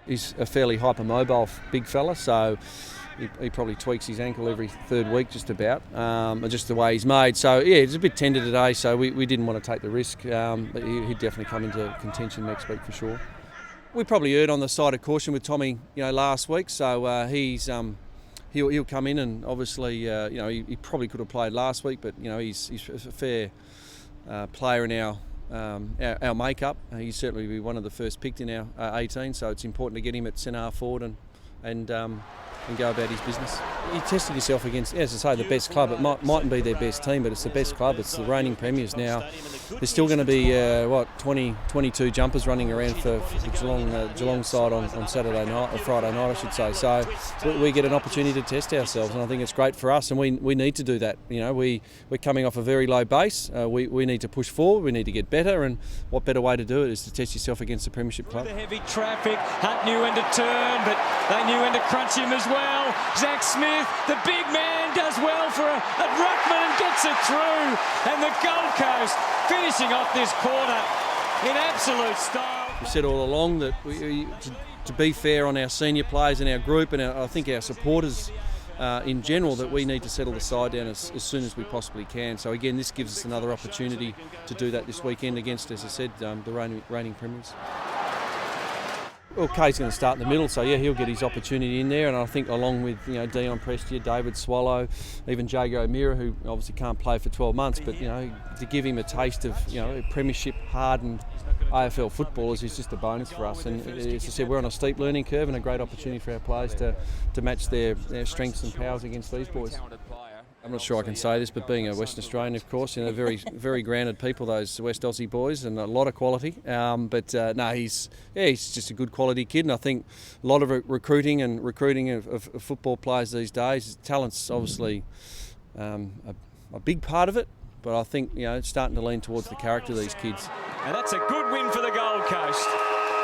he's a fairly hypermobile big fella, so he probably tweaks his ankle every third week just about, just the way he's made. So yeah, it's a bit tender today, so we didn't want to take the risk, but he'd definitely come into contention next week for sure. We probably erred on the side of caution with Tommy, last week, so he'll come in, and obviously, he probably could have played last week, but he's a fair player in our makeup. He's certainly be one of the first picked in our 18, so it's important to get him at centre forward and go about his business. You tested yourself against, as I say, the best club. It mightn't be their best team, but it's the best club. It's the reigning premiers now. There's still going to be 22 jumpers running around for the Geelong side on Saturday night, or Friday night I should say. So we get an opportunity to test ourselves, and I think it's great for us, and we need to do that. We're coming off a very low base. We need to push forward. We need to get better, and what better way to do it is to test yourself against the premiership club. The heavy traffic, Hunt knew when to turn, but they knew when to crunch him as well. Zach Smith, the big man, does well for a ruckman and gets it through, and the Gold Coast finishing off this quarter in absolute style. We said all along that to be fair on our senior players in our group, and I think our supporters in general, that we need to settle the side down as soon as we possibly can. So again, this gives us another opportunity to do that this weekend against, as I said, the reigning premiers. Well, Kay's going to start in the middle, so yeah, he'll get his opportunity in there, and I think along with Dion Prestia, David Swallow, even Jaeger O'Meara, who obviously can't play for 12 months, but to give him a taste of premiership hardened AFL footballers is just a bonus for us. And as I said, we're on a steep learning curve, and a great opportunity for our players to match their strengths and powers against these boys. I'm not sure I can say this, but being a Western Australian, of course, very, very grounded people, those West Aussie boys, and a lot of quality. No, he's just a good quality kid, and I think a lot of recruiting of football players these days, talent's obviously a big part of it, but I think it's starting to lean towards the character of these kids. And that's a good win for the Gold Coast.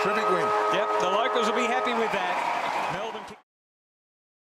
Terrific win. Yep, the locals will be happy with that. Melbourne.